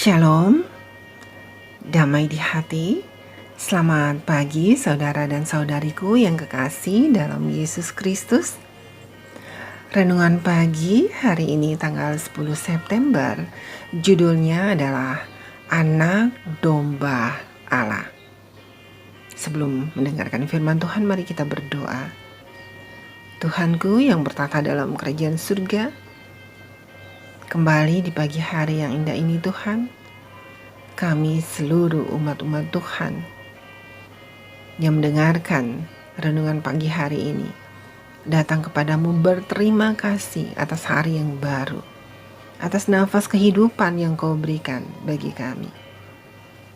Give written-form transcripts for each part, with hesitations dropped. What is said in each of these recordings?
Shalom, damai di hati. Selamat pagi saudara dan saudariku yang kekasih dalam Yesus Kristus. Renungan pagi hari ini tanggal 10 September, judulnya adalah Anak Domba Allah. Sebelum mendengarkan firman Tuhan, mari kita berdoa. Tuhanku yang bertata dalam kerajaan surga, kembali di pagi hari yang indah ini Tuhan, kami seluruh umat-umat Tuhan yang mendengarkan renungan pagi hari ini datang kepadamu berterima kasih atas hari yang baru, atas nafas kehidupan yang Kau berikan bagi kami.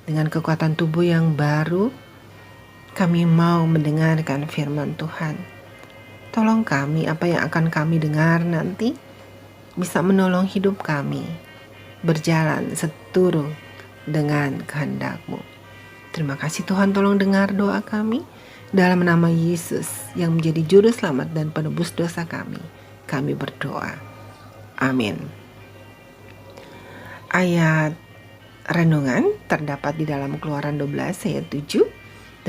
Dengan kekuatan tubuh yang baru, kami mau mendengarkan firman Tuhan. Tolong kami, apa yang akan kami dengar nanti bisa menolong hidup kami berjalan seturut dengan kehendak-Mu. Terima kasih Tuhan, tolong dengar doa kami dalam nama Yesus yang menjadi juru selamat dan penebus dosa kami. Kami berdoa. Amin. Ayat renungan terdapat di dalam Keluaran 12 ayat 7.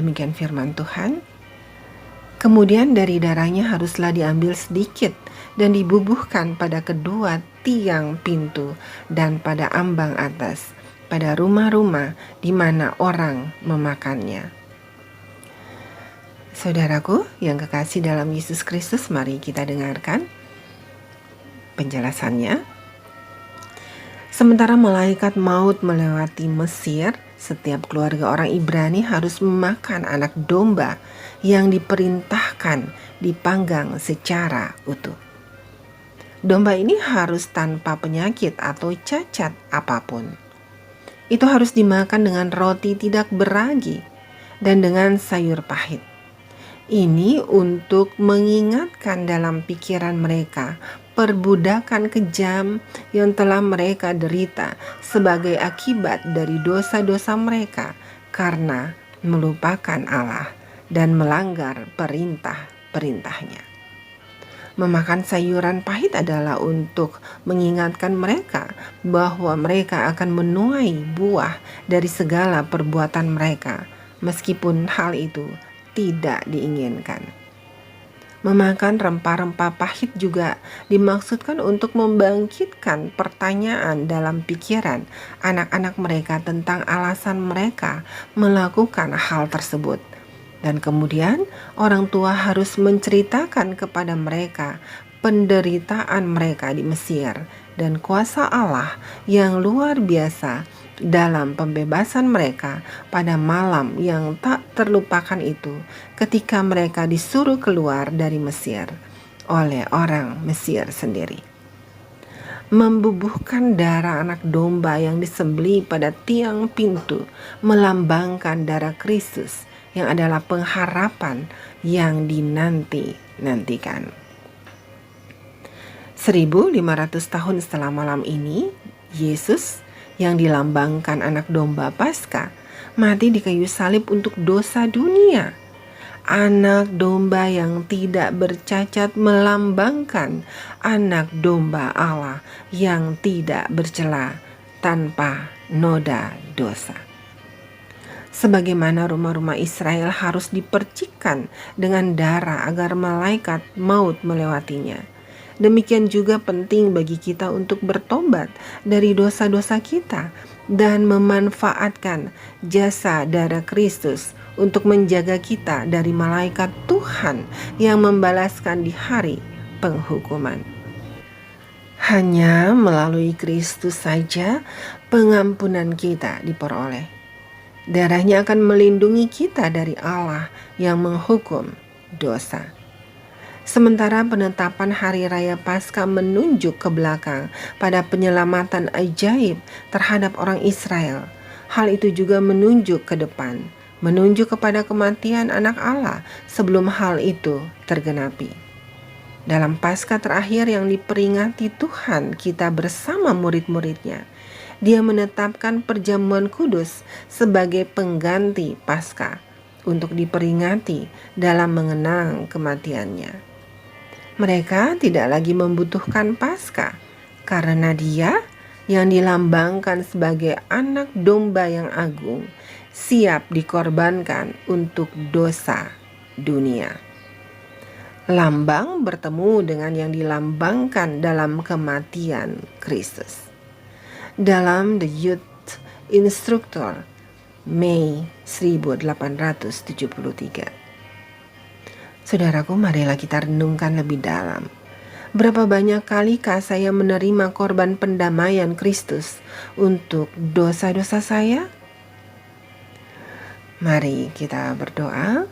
Demikian firman Tuhan. Kemudian dari darahnya haruslah diambil sedikit dan dibubuhkan pada kedua tiang pintu dan pada ambang atas, pada rumah-rumah di mana orang memakannya. Saudaraku yang kekasih dalam Yesus Kristus, mari kita dengarkan penjelasannya. Sementara malaikat maut melewati Mesir, setiap keluarga orang Ibrani harus memakan anak domba yang diperintahkan dipanggang secara utuh. Domba ini harus tanpa penyakit atau cacat apapun. Itu harus dimakan dengan roti tidak beragi dan dengan sayur pahit. Ini untuk mengingatkan dalam pikiran mereka perbudakan kejam yang telah mereka derita sebagai akibat dari dosa-dosa mereka karena melupakan Allah dan melanggar perintah-perintahnya. Memakan sayuran pahit adalah untuk mengingatkan mereka bahwa mereka akan menuai buah dari segala perbuatan mereka, meskipun hal itu tidak diinginkan. Memakan rempah-rempah pahit juga dimaksudkan untuk membangkitkan pertanyaan dalam pikiran anak-anak mereka tentang alasan mereka melakukan hal tersebut. Dan kemudian orang tua harus menceritakan kepada mereka penderitaan mereka di Mesir dan kuasa Allah yang luar biasa dalam pembebasan mereka pada malam yang tak terlupakan itu ketika mereka disuruh keluar dari Mesir oleh orang Mesir sendiri. Membubuhkan darah anak domba yang disembelih pada tiang pintu melambangkan darah Kristus yang adalah pengharapan yang dinanti-nantikan. 1500 tahun setelah malam ini, Yesus yang dilambangkan anak domba Paskah mati di kayu salib untuk dosa dunia. Anak domba yang tidak bercacat melambangkan anak domba Allah yang tidak bercela tanpa noda dosa. Sebagaimana rumah-rumah Israel harus dipercikkan dengan darah agar malaikat maut melewatinya, demikian juga penting bagi kita untuk bertobat dari dosa-dosa kita dan memanfaatkan jasa darah Kristus untuk menjaga kita dari malaikat Tuhan yang membalaskan di hari penghukuman. Hanya melalui Kristus saja pengampunan kita diperoleh. Darahnya akan melindungi kita dari Allah yang menghukum dosa. Sementara penetapan hari raya Paskah menunjuk ke belakang pada penyelamatan ajaib terhadap orang Israel, hal itu juga menunjuk ke depan, menunjuk kepada kematian anak Allah sebelum hal itu tergenapi. Dalam Paskah terakhir yang diperingati Tuhan kita bersama murid-muridnya, Dia menetapkan perjamuan kudus sebagai pengganti Paskah untuk diperingati dalam mengenang kematiannya. Mereka tidak lagi membutuhkan Paskah karena Dia yang dilambangkan sebagai anak domba yang agung, siap dikorbankan untuk dosa dunia. Lambang bertemu dengan yang dilambangkan dalam kematian Kristus. Dalam The Youth Instructor, Mei 1873. Saudaraku, marilah kita renungkan lebih dalam. Berapa banyak kalikah saya menerima korban pendamaian Kristus untuk dosa-dosa saya? Mari kita berdoa,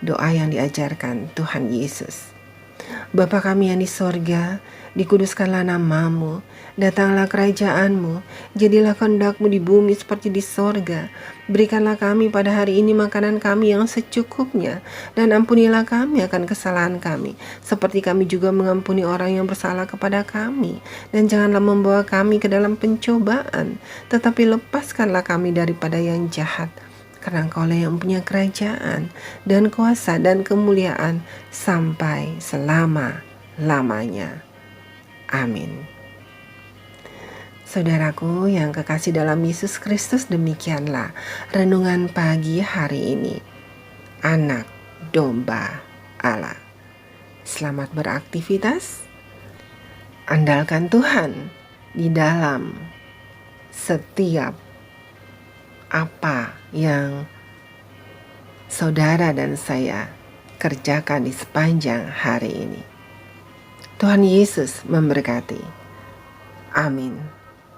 doa yang diajarkan Tuhan Yesus. Bapa kami yang di sorga, dikuduskanlah namamu, datanglah kerajaanmu, jadilah kehendak-mu di bumi seperti di sorga. Berikanlah kami pada hari ini makanan kami yang secukupnya, dan ampunilah kami akan kesalahan kami, seperti kami juga mengampuni orang yang bersalah kepada kami. Dan janganlah membawa kami ke dalam pencobaan, tetapi lepaskanlah kami daripada yang jahat. Karena Engkaulah yang punya kerajaan dan kuasa dan kemuliaan sampai selama-lamanya. Amin. Saudaraku yang kekasih dalam Yesus Kristus, demikianlah renungan pagi hari ini. Anak domba Allah. Selamat beraktivitas. Andalkan Tuhan di dalam setiap apa yang saudara dan saya kerjakan di sepanjang hari ini. Tuhan Yesus memberkati. Amin.